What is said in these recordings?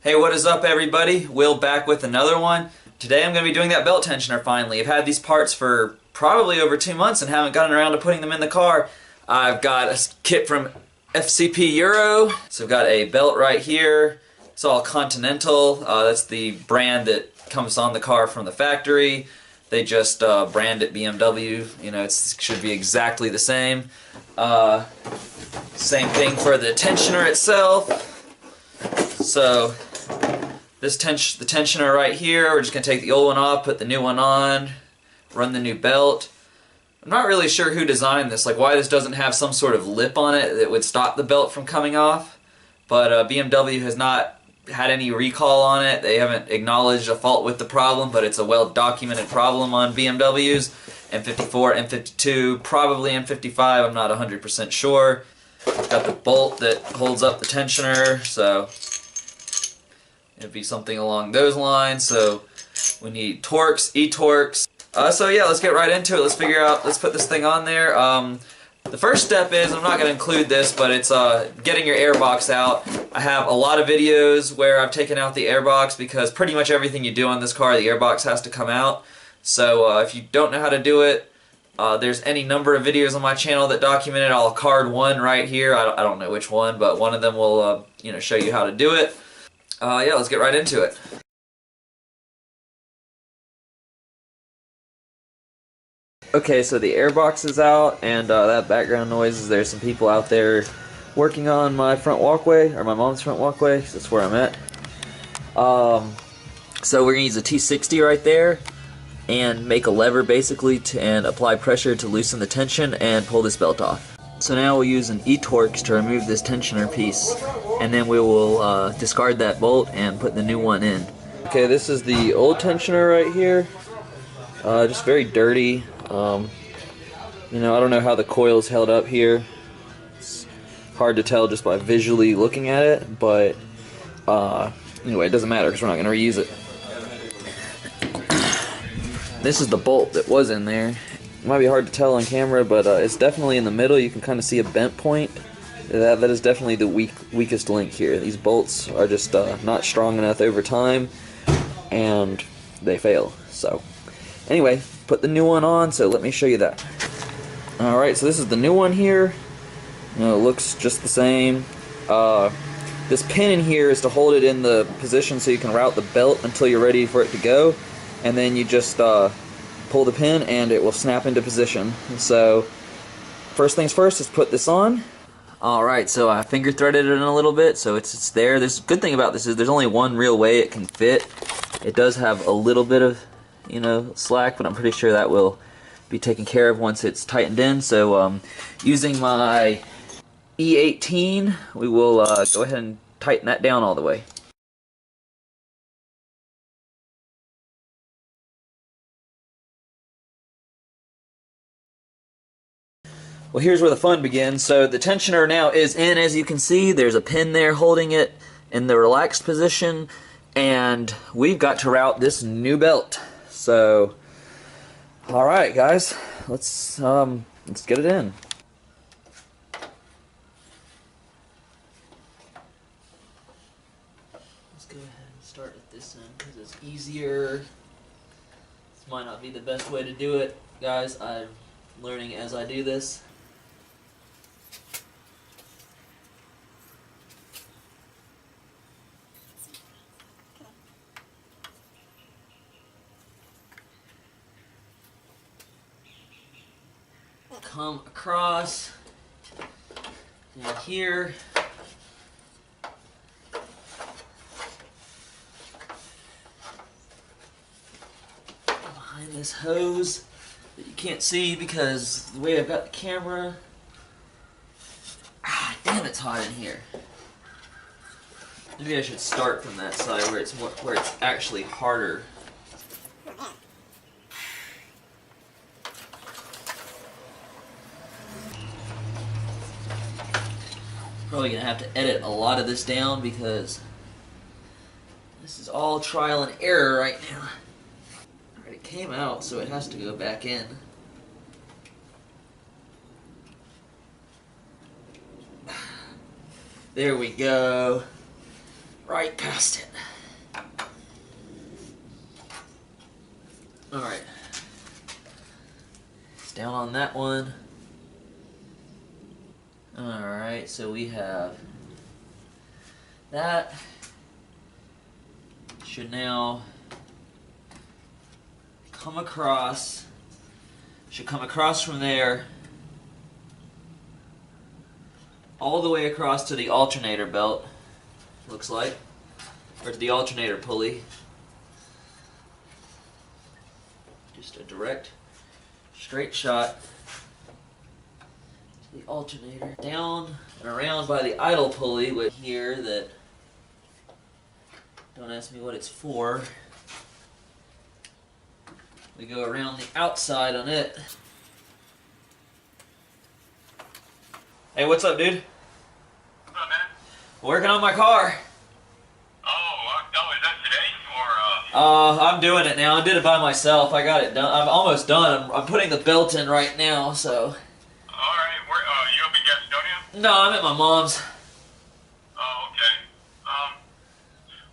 Hey, what is up everybody? Will back with another one. Today I'm going to be doing that belt tensioner finally. I've had these parts for probably over 2 months and haven't gotten around to putting them in the car. I've got a kit from FCP Euro. So I've got a belt right here. It's all Continental. That's the brand that comes on the car from the factory. They just brand it BMW. You know, it should be exactly the same. Same thing for the tensioner itself. So the tensioner right here, we're just going to take the old one off, put the new one on, run the new belt. I'm not really sure who designed this, like why this doesn't have some sort of lip on it that would stop the belt from coming off. But BMW has not had any recall on it. They haven't acknowledged a fault with the problem, but it's a well-documented problem on BMWs. N54, N52, probably N55, I'm not 100% sure. Got the bolt that holds up the tensioner, so it'd be something along those lines. So we need Torx, E-Torx. So yeah, let's get right into it. Let's put this thing on there. The first step is, I'm not going to include this, but it's getting your airbox out. I have a lot of videos where I've taken out the airbox because pretty much everything you do on this car, the airbox has to come out. So if you don't know how to do it, there's any number of videos on my channel that document it. I'll card one right here. I don't know which one, but one of them will show you how to do it. Yeah, let's get right into it. Okay, so the airbox is out, and that background noise is there's some people out there working on my front walkway, or my mom's front walkway, 'cause that's where I'm at. So we're going to use a T60 right there, and make a lever basically, and apply pressure to loosen the tension and pull this belt off. So now we'll use an E-Torx to remove this tensioner piece, and then we will discard that bolt and put the new one in. Okay, this is the old tensioner right here. Just very dirty. I don't know how the coil's held up here. It's hard to tell just by visually looking at it, but anyway, it doesn't matter because we're not going to reuse it. This is the bolt that was in there. It might be hard to tell on camera, but it's definitely in the middle. You can kind of see a bent point. That is definitely the weakest link here. These bolts are just not strong enough over time, and they fail. So anyway, put the new one on, so let me show you that. Alright, so this is the new one here. It looks just the same. This pin in here is to hold it in the position so you can route the belt until you're ready for it to go. And then you just pull the pin and it will snap into position. So first things first is put this on. Alright, so I finger threaded it in a little bit, so it's there. The good thing about this is there's only one real way it can fit. It does have a little bit of slack, but I'm pretty sure that will be taken care of once it's tightened in. So using my E18, we will go ahead and tighten that down all the way. Well, here's where the fun begins. So the tensioner now is in, as you can see. There's a pin there holding it in the relaxed position, and we've got to route this new belt. So, all right, guys, let's get it in. Let's go ahead and start at this end because it's easier. This might not be the best way to do it, guys. I'm learning as I do this. Come across down here. Behind this hose that you can't see because the way I've got the camera. Ah, damn, it's hot in here. Maybe I should start from that side where it's actually harder. Probably gonna have to edit a lot of this down because this is all trial and error right now. Alright, it came out, so it has to go back in. There we go. right past it. Alright. It's down on that one. Alright, so we have that. Should now come across. Should come across from there all the way across to the alternator belt, looks like, or to the alternator pulley. Just a direct, straight shot to the alternator, down and around by the idle pulley with here that, don't ask me what it's for. We go around the outside on it. Hey, what's up, dude? What's up, man? Working on my car. Oh, is that today, or, I'm doing it now. I did it by myself. I got it done. I'm almost done. I'm putting the belt in right now, so. Alright, where, you up in Gastonia? No, I'm at my mom's. Oh, okay.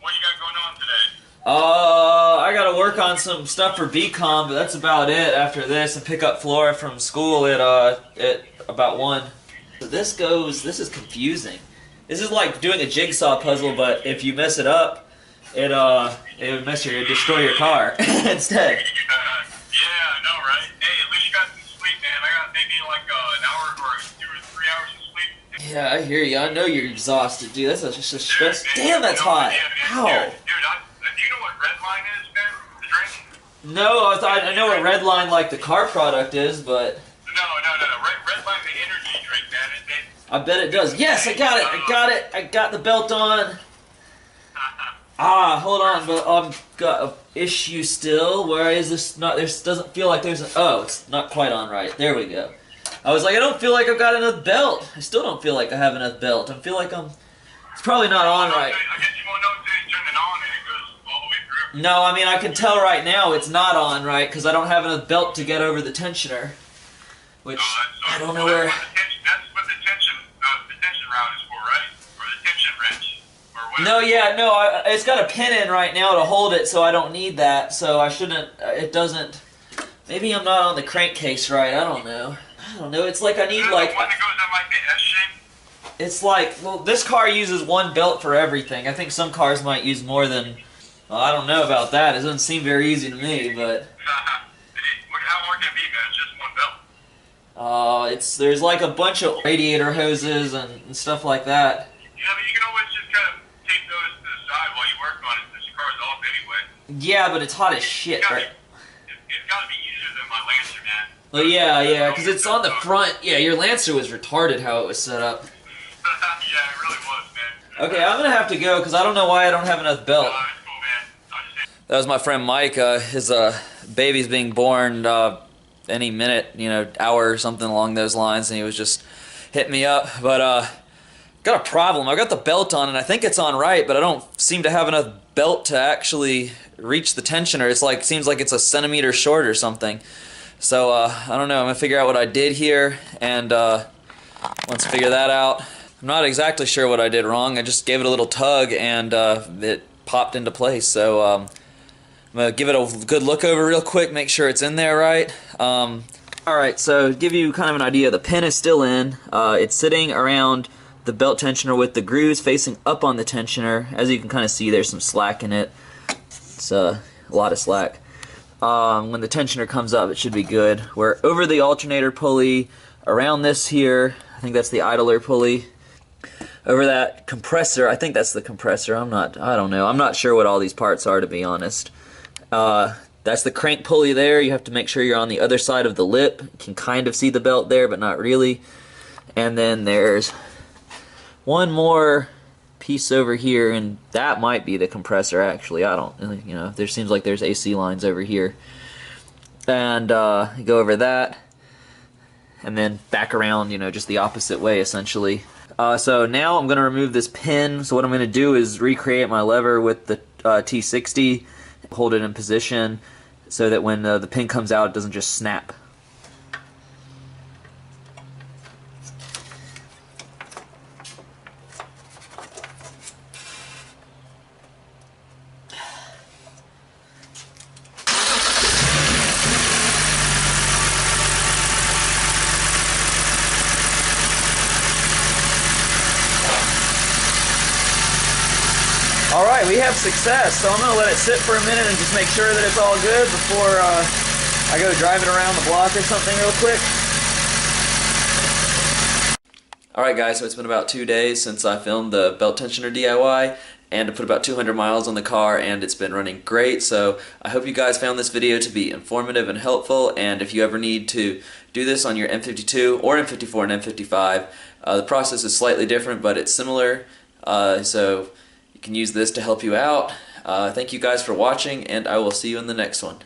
What you got going on today? I gotta work on some stuff for BCom, but that's about it after this, and pick up Flora from school at about 1. So this is confusing. This is like doing a jigsaw puzzle, but if you mess it up, it would destroy your car instead. Yeah, I know, right? Hey, at least you got some sleep, man. I got maybe like an hour or 2 or 3 hours of sleep. Yeah, I hear you. I know you're exhausted, dude. That's just a stress. Damn, that's hot. Ow. Dude, do you know what red line is, man? The drink? No, I know what red line, like the car product is, but. No. Red line, the energy drink, man. I bet it does. Yes, I got it. I got the belt on. Hold on, but I've got an issue still. Where is this? Not. This doesn't feel like there's an. Oh, it's not quite on right. There we go. I was like, I don't feel like I've got enough belt. I still don't feel like I have enough belt. I feel like it's probably not on right. I guess you won't know until you turn it on and it goes all the way through. No, I mean, I can tell right now it's not on right because I don't have enough belt to get over the tensioner. Which, I don't know where. That's what the tension route is for, right? Or the tension wrench. Or whatever. No, yeah, no, it's got a pin in right now to hold it, so I don't need that. So I shouldn't, it doesn't, maybe I'm not on the crankcase right, I don't know. It's like I need like. The one that goes in like the S shape? It's like, well, this car uses one belt for everything. I think some cars might use more than, well, I don't know about that. It doesn't seem very easy to me, but. How hard can it be, man? It's just one belt. There's like a bunch of radiator hoses and stuff like that. Yeah, but you can always just kind of tape those to the side while you work on it since your car's off anyway. Yeah, but it's hot as shit, right? It's gotta be easier than my Lancer, man. Well, yeah, because it's on the front. Yeah, your Lancer was retarded how it was set up. Yeah, it really was, man. Okay, I'm gonna have to go because I don't know why I don't have enough belt. That's cool, man. That was my friend Mike. His baby's being born any minute, hour or something along those lines, and he was just hitting me up. But got a problem. I got the belt on, and I think it's on right, but I don't seem to have enough belt to actually reach the tensioner. It's like seems like it's a centimeter short or something. So I don't know. I'm gonna figure out what I did here, and once I figure that out, I'm not exactly sure what I did wrong. I just gave it a little tug, and it popped into place. So I'm gonna give it a good look over real quick, make sure it's in there right. Alright, so to give you kind of an idea, the pin is still in. It's sitting around the belt tensioner with the grooves facing up on the tensioner. As you can kind of see, there's some slack in it. It's a lot of slack. When the tensioner comes up, it should be good. We're over the alternator pulley, around this here, I think that's the idler pulley. Over that compressor, I think that's the compressor, I don't know. I'm not sure what all these parts are, to be honest. That's the crank pulley there. You have to make sure you're on the other side of the lip. You can kind of see the belt there, but not really. And then there's one more piece over here, and that might be the compressor, actually. I don't, there seems like there's AC lines over here. And go over that, and then back around, just the opposite way, essentially. So now I'm going to remove this pin. So what I'm going to do is recreate my lever with the T60, hold it in position so that when the pin comes out, it doesn't just snap. Alright, we have success, so I'm going to let it sit for a minute and just make sure that it's all good before I go drive it around the block or something real quick. Alright guys, so it's been about 2 days since I filmed the belt tensioner DIY, and I put about 200 miles on the car, and it's been running great. So I hope you guys found this video to be informative and helpful, and if you ever need to do this on your N52 or N54 and N55, the process is slightly different, but it's similar, so you can use this to help you out. Thank you guys for watching, and I will see you in the next one.